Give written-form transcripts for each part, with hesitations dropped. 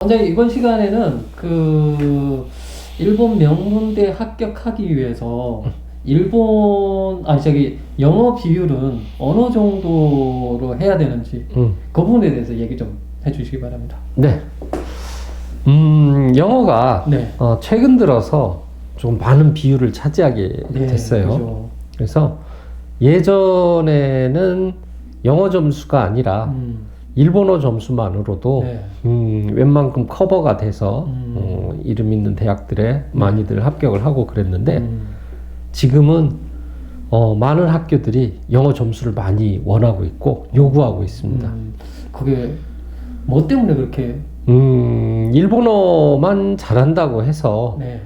원장님 이번 시간에는 그 일본 명문대 합격하기 위해서 영어 비율은 어느 정도로 해야 되는지 그 부분에 대해서 얘기 좀 해주시기 바랍니다. 네. 영어가 네. 최근 들어서 좀 많은 비율을 차지하게 네, 됐어요. 그죠. 그래서 예전에는 영어 점수가 아니라 일본어 점수만으로도 네. 웬만큼 커버가 돼서 이름 있는 대학들에 많이들 합격을 하고 그랬는데 지금은 많은 학교들이 영어 점수를 많이 원하고 있고 요구하고 있습니다. 그게 뭐 때문에 그렇게? 일본어만 잘한다고 해서 네.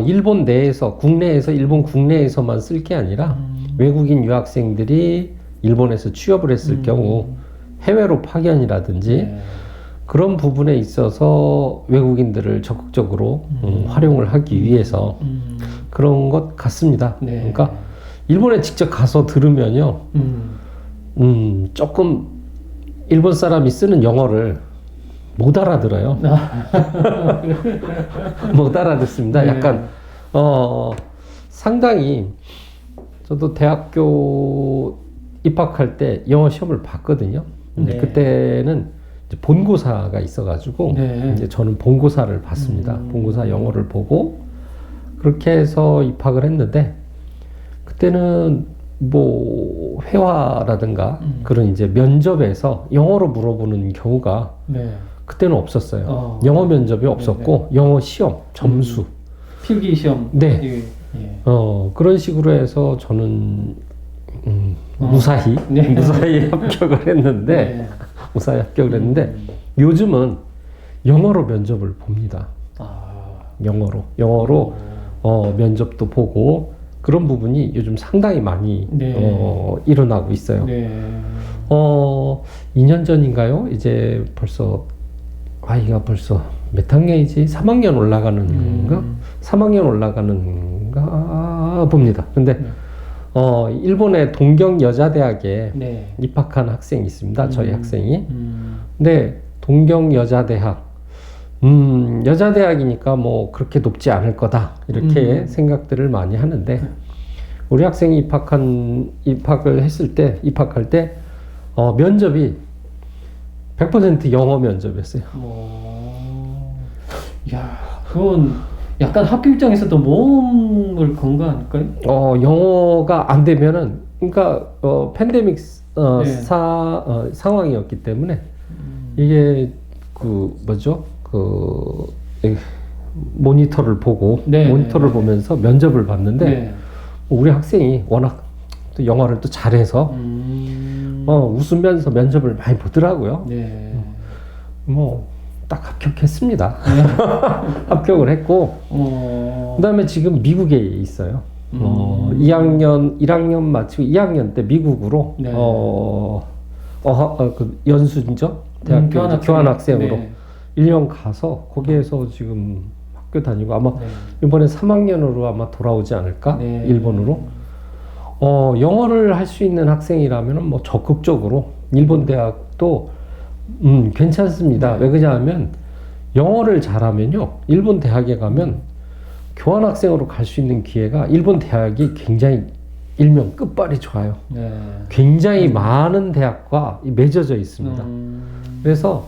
일본 내에서 국내에서 일본 국내에서만 쓸 게 아니라 외국인 유학생들이 일본에서 취업을 했을 경우 해외로 파견이라든지 네. 그런 부분에 있어서 외국인들을 적극적으로 활용을 하기 위해서 그런 것 같습니다. 네. 그러니까 일본에 직접 가서 들으면요, 조금 일본 사람이 쓰는 영어를 못 알아들어요. 못 알아듣습니다. 네. 약간 상당히 저도 대학교 입학할 때 영어 시험을 봤거든요. 근데 네. 그때는 이제 본고사가 있어가지고 네. 이제 저는 본고사를 봤습니다. 본고사 영어를 보고 그렇게 해서 입학을 했는데 그때는 뭐 회화라든가 그런 이제 면접에서 영어로 물어보는 경우가 네. 그때는 없었어요. 영어 면접이 없었고 영어 시험 점수 필기 시험. 네. 예. 그런 식으로 해서 저는 무사히 네. 무사히 합격을 했는데 네. 무사히 합격을 했는데 요즘은 영어로 면접을 봅니다. 영어로 면접도 보고 그런 부분이 요즘 상당히 많이 네. 일어나고 있어요. 네. 2년 전인가요? 이제 벌써 아이가 벌써 몇 학년이지? 3학년 올라가는가? 3학년 올라가는가 봅니다. 근데 일본의 동경 여자대학에 네. 입학한 학생이 있습니다. 저희 학생이. 근데 동경 여자대학 여자대학이니까 뭐 그렇게 높지 않을 거다 이렇게 생각들을 많이 하는데 우리 학생이 입학을 했을 때 입학할 때 면접이 100% 영어 면접이었어요. 야, 그건 약간 학교 입장에서도 모험을 건 거 아닐까요? 영어가 안 되면은 그러니까 팬데믹 네. 상황이었기 때문에 이게 모니터를 보고 네, 모니터를 네, 보면서 면접을 봤는데 네. 우리 학생이 워낙 또 영어를 또 잘해서 웃으면서 면접을 많이 보더라고요. 네. 딱 합격했습니다. 합격을 했고 그다음에 지금 미국에 있어요. 1학년 마치고 2학년 때 미국으로 네. 그 연수죠. 대학교 교환학생으로 네. 1년 가서 거기에서 지금 학교 다니고 아마 네. 이번에 3학년으로 아마 돌아오지 않을까? 네. 일본으로. 영어를 할 수 있는 학생이라면 뭐 적극적으로 일본 대학도 괜찮습니다. 왜 그러냐면 영어를 잘하면요. 일본 대학에 가면 교환학생으로 갈 수 있는 기회가 일본 대학이 굉장히 일명 끝발이 좋아요. 네. 굉장히 많은 대학과 맺어져 있습니다. 그래서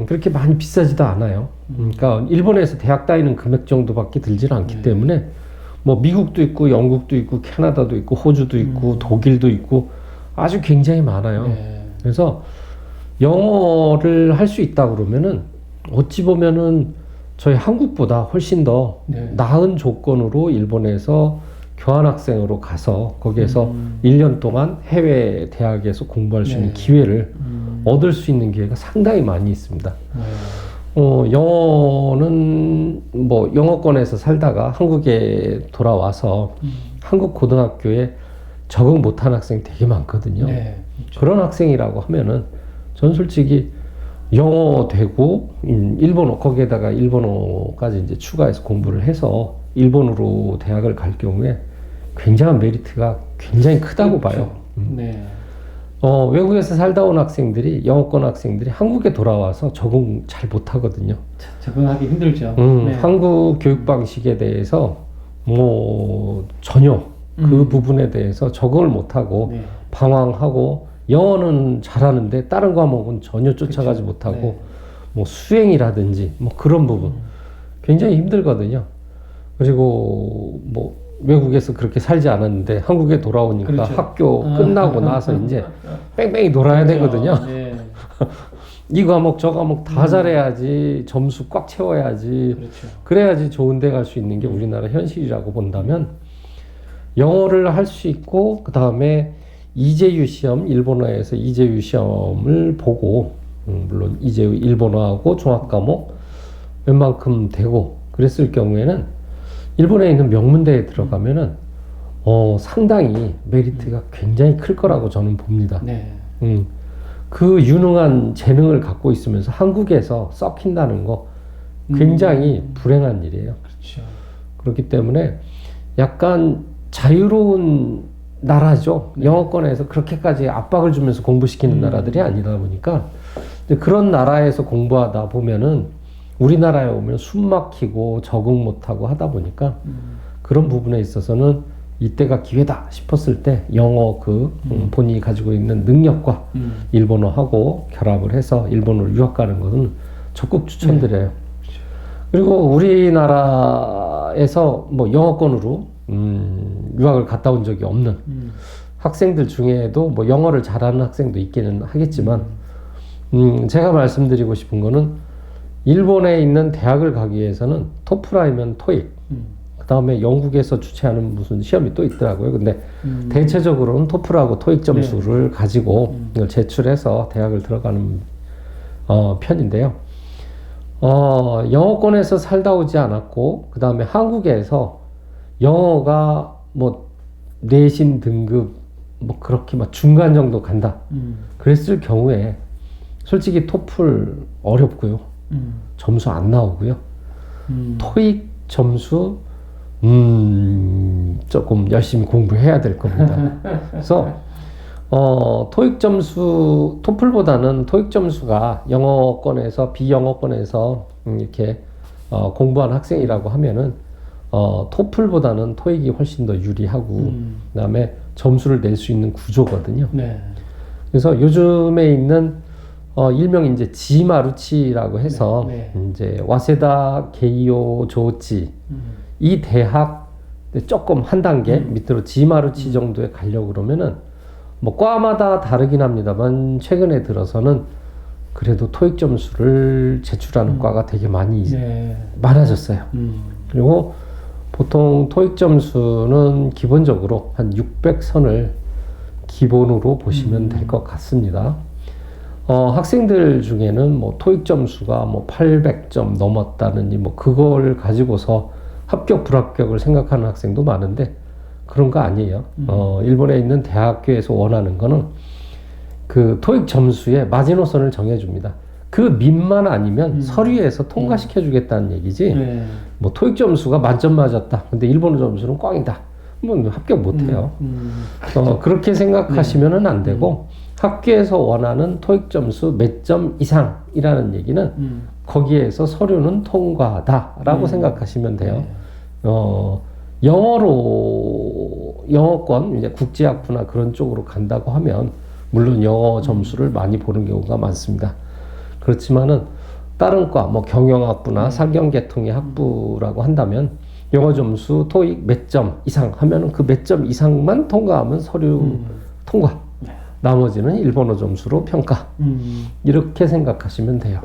그렇게 많이 비싸지도 않아요. 그러니까 일본에서 대학 다니는 금액 정도밖에 들지는 않기 때문에 뭐 미국도 있고 영국도 있고 캐나다도 있고 호주도 있고 독일도 있고 아주 굉장히 많아요. 네. 그래서 영어를 할 수 있다 그러면은 어찌 보면은 저희 한국보다 훨씬 더 네. 나은 조건으로 일본에서 교환학생으로 가서 거기에서 1년 동안 해외 대학에서 공부할 수 있는 네. 기회를 얻을 수 있는 기회가 상당히 많이 있습니다. 네. 영어는 뭐 영어권에서 살다가 한국에 돌아와서 한국 고등학교에 적응 못한 학생이 되게 많거든요. 네. 그런 학생이라고 하면은 전 솔직히 영어 되고 일본어 거기에다가 일본어까지 이제 추가해서 공부를 해서 일본으로 대학을 갈 경우에 굉장한 메리트가 굉장히 크다고 그렇죠. 봐요. 네. 외국에서 살다 온 학생들이, 영어권 학생들이 한국에 돌아와서 적응 잘 못하거든요. 적응하기 힘들죠. 한국 교육 방식에 대해서 뭐 전혀 그 부분에 대해서 적응을 못하고 방황하고, 영어는 잘하는데 다른 과목은 전혀 쫓아가지 못하고 뭐 수행이라든지 뭐 그런 부분 굉장히 힘들거든요. 그리고 뭐 외국에서 그렇게 살지 않았는데 한국에 돌아오니까 그렇죠. 학교 끝나고 나서 이제 뺑뺑이 놀아야 되거든요. 이 과목 저 과목 다 잘해야지, 점수 꽉 채워야지, 그렇죠. 그래야지 좋은 데 갈 수 있는 게 우리나라 현실이라고 본다면, 영어를 할 수 있고 그 다음에 이제유 시험, 일본어에서 이제유 시험을 보고, 물론 이제유 일본어하고 종합 과목 웬만큼 되고 그랬을 경우에는 일본에 있는 명문대에 들어가면은 상당히 메리트가 굉장히 클 거라고 저는 봅니다. 그 유능한 재능을 갖고 있으면서 한국에서 썩힌다는 거 굉장히 불행한 일이에요. 그렇죠. 그렇기 때문에 약간 자유로운 나라죠. 영어권에서 그렇게까지 압박을 주면서 공부시키는 나라들이 아니다 보니까, 그런 나라에서 공부하다 보면은 우리나라에 오면 숨 막히고 적응 못하고 하다 보니까 그런 부분에 있어서는 이때가 기회다 싶었을 때 영어 본인이 가지고 있는 능력과 일본어하고 결합을 해서 일본어로 유학 가는 것은 적극 추천드려요. 그리고 우리나라에서 뭐 영어권으로 유학을 갔다 온 적이 없는 학생들 중에도 뭐 영어를 잘하는 학생도 있기는 하겠지만, 제가 말씀드리고 싶은 거는 일본에 있는 대학을 가기 위해서는 토플 아니면 토익, 그 다음에 영국에서 주최하는 무슨 시험이 또 있더라고요. 근데 대체적으로는 토플하고 토익 점수를 가지고 이걸 제출해서 대학을 들어가는 편인데요. 영어권에서 살다 오지 않았고 그 다음에 한국에서 영어가 뭐 내신 등급 뭐 그렇게 막 중간 정도 간다 그랬을 경우에 솔직히 토플 어렵고요. 점수 안 나오고요. 토익 점수 조금 열심히 공부해야 될 겁니다. 그래서 토익 점수, 토플보다는 토익 점수가 영어권에서 비영어권에서 이렇게 공부한 학생이라고 하면은 토플보다는 토익이 훨씬 더 유리하고 그다음에 점수를 낼 수 있는 구조거든요. 그래서 요즘에 있는 일명 이제 지마루치라고 해서 이제 와세다 게이오 조치 이 대학 조금 한 단계 밑으로 지마루치 정도에 가려고 그러면은 뭐 과마다 다르긴 합니다만 최근에 들어서는 그래도 토익 점수를 제출하는 과가 되게 많이 많아졌어요. 그리고 보통 토익 점수는 기본적으로 한 600선을 기본으로 보시면 될 것 같습니다. 학생들 중에는 뭐 토익 점수가 뭐 800점 넘었다느니 뭐 그걸 가지고서 합격 불합격을 생각하는 학생도 많은데 그런 거 아니에요. 일본에 있는 대학교에서 원하는 거는 그 토익 점수에 마지노선을 정해줍니다. 그 민만 아니면 서류에서 통과시켜 주겠다는 얘기지. 뭐 토익 점수가 만점 맞았다. 근데 일본어 점수는 꽝이다. 뭐 합격 못 해요. 그렇게 생각하시면은 안 되고 학교에서 원하는 토익 점수 몇 점 이상이라는 얘기는 거기에서 서류는 통과다라고 생각하시면 돼요. 영어권, 이제 국제학부나 그런 쪽으로 간다고 하면, 물론 영어 점수를 많이 보는 경우가 많습니다. 그렇지만은, 다른 과, 뭐 경영학부나 사경계통의 학부라고 한다면, 영어 점수 토익 몇 점 이상 하면은 그 몇 점 이상만 통과하면 서류 통과. 나머지는 일본어 점수로 평가. 이렇게 생각하시면 돼요.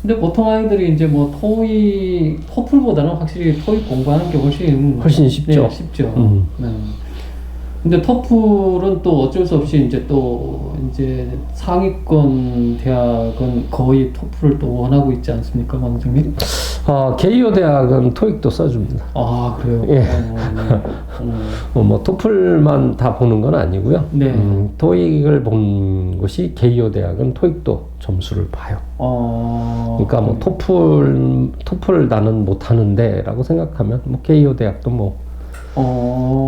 근데 보통 아이들이 이제 뭐 토플보다는 확실히 토익 공부하는 게 훨씬 쉽죠. 쉽죠. 근데 토플은 또 어쩔 수 없이 이제 상위권 대학은 거의 토플을 또 원하고 있지 않습니까, 원장님? 게이오 대학은 토익도 써줍니다. 아, 그래요? 예. 뭐 토플만 다 보는 건 아니고요. 토익을 본 곳이 게이오 대학은 토익도 점수를 봐요. 그러니까 뭐 토플 나는 못하는데라고 생각하면 뭐 게이오 대학도 뭐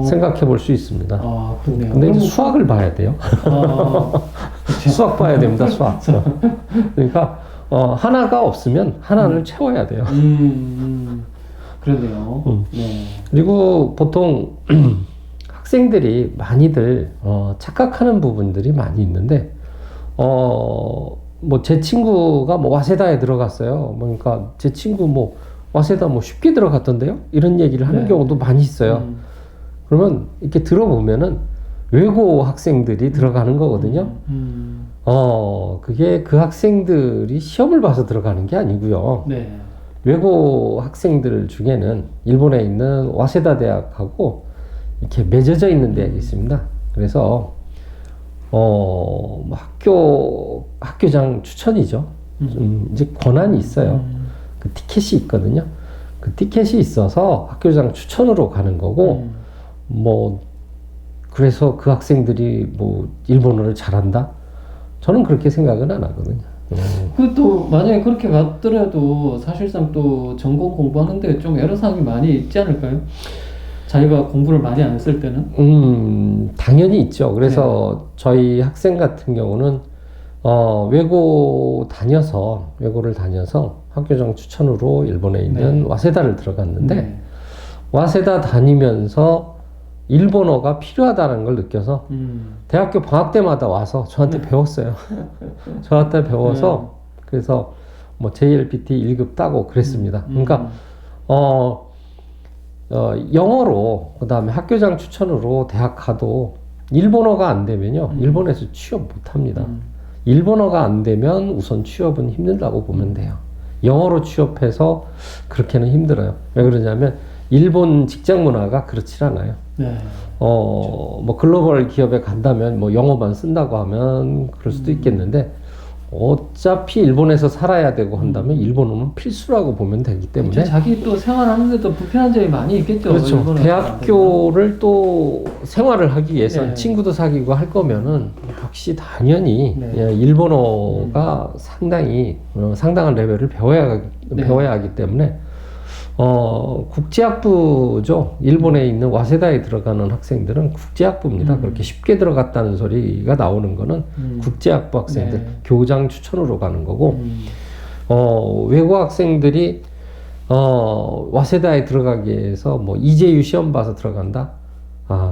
생각해 볼 수 있습니다. 아, 그렇네요. 근데 이제 그럼 수학을 봐야 돼요. 그렇죠. 수학 봐야 됩니다, 수학. 그러니까, 하나가 없으면 하나를 채워야 돼요. 그러네요. 네. 그리고 보통 학생들이 많이들 착각하는 부분들이 많이 있는데, 뭐 제 친구가 뭐 와세다에 들어갔어요. 그러니까 제 친구 뭐 와세다 뭐 쉽게 들어갔던데요? 이런 얘기를 하는 네. 경우도 많이 있어요. 그러면 이렇게 들어보면은 외고 학생들이 들어가는 거거든요. 그게 그 학생들이 시험을 봐서 들어가는 게 아니고요. 네. 외고 학생들 중에는 일본에 있는 와세다 대학하고 이렇게 맺어져 있는 대학이 있습니다. 그래서 뭐 학교장 추천이죠. 이제 권한이 있어요. 그 티켓이 있거든요. 그 티켓이 있어서 학교장 추천으로 가는 거고, 뭐 그래서 그 학생들이 뭐 일본어를 잘한다? 저는 그렇게 생각은 안 하거든요. 그 또 만약에 그렇게 갔더라도 사실상 또 전공 공부하는데 좀 애로사항이 많이 있지 않을까요? 자기가 공부를 많이 안 했을 때는? 당연히 있죠. 그래서 저희 학생 같은 경우는 외고를 다녀서 학교장 추천으로 일본에 있는 와세다를 들어갔는데, 와세다 다니면서 일본어가 필요하다는 걸 느껴서 대학교 방학 때마다 와서 저한테 배웠어요. 저한테 배워서 그래서 뭐 JLPT 1급 따고 그랬습니다. 그러니까 영어로 그다음에 학교장 추천으로 대학 가도 일본어가 안 되면요, 일본에서 취업 못 합니다. 일본어가 안 되면 우선 취업은 힘들다고 보면 돼요. 영어로 취업해서 그렇게는 힘들어요. 왜 그러냐면 일본 직장 문화가 그렇지 않아요. 네. 뭐 글로벌 기업에 간다면 뭐 영어만 쓴다고 하면 그럴 수도 있겠는데, 어차피 일본에서 살아야 되고 한다면 일본어는 필수라고 보면 되기 때문에. 그렇죠. 자기 또 생활하는데도 불편한 점이 많이 있겠죠. 그렇죠. 대학교를 또 생활을 하기 위해서 친구도 사귀고 할 거면은 역시 당연히 일본어가 상당한 레벨을 배워야 하기 때문에 국제학부죠. 일본에 있는 와세다에 들어가는 학생들은 국제학부입니다. 그렇게 쉽게 들어갔다는 소리가 나오는 거는 국제학부 학생들, 교장 추천으로 가는 거고, 외고 학생들이 와세다에 들어가기 위해서 뭐 이재유 시험 봐서 들어간다?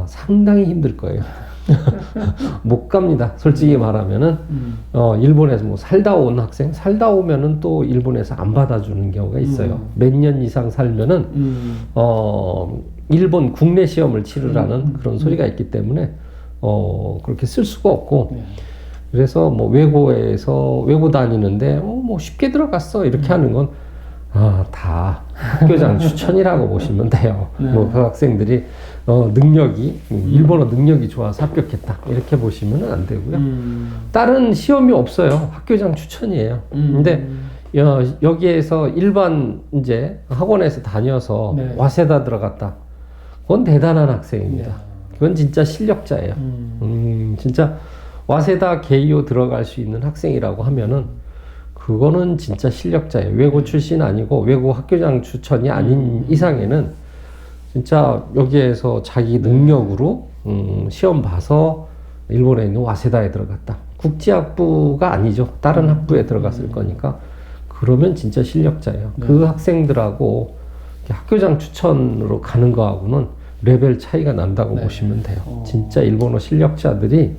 상당히 힘들 거예요. 못 갑니다. 솔직히 말하면은, 일본에서 뭐 살다 오면은 또 일본에서 안 받아주는 경우가 있어요. 몇 년 이상 살면은, 일본 국내 시험을 치르라는 그런 소리가 있기 때문에, 그렇게 쓸 수가 없고, 그래서 뭐 외고 다니는데, 뭐 쉽게 들어갔어. 이렇게 하는 건, 다 학교장 추천이라고 보시면 돼요. 뭐 그 학생들이 일본어 능력이 좋아서 합격했다 이렇게 보시면 안 되고요. 다른 시험이 없어요. 학교장 추천이에요. 근데 여기에서 일반 이제 학원에서 다녀서 와세다 들어갔다. 그건 대단한 학생입니다. 그건 진짜 실력자예요. 진짜 와세다 게이오 들어갈 수 있는 학생이라고 하면은 그거는 진짜 실력자예요. 외고 출신 아니고 외고 학교장 추천이 아닌 이상에는 진짜 여기에서 자기 능력으로 시험 봐서 일본에 있는 와세다에 들어갔다. 국제학부가 아니죠. 다른 학부에 들어갔을 거니까. 그러면 진짜 실력자예요. 그 학생들하고 학교장 추천으로 가는 거하고는 레벨 차이가 난다고 보시면 돼요. 진짜 일본어 실력자들이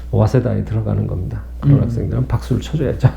와세다에 들어가는 겁니다. 그런 학생들은 박수를 쳐줘야죠.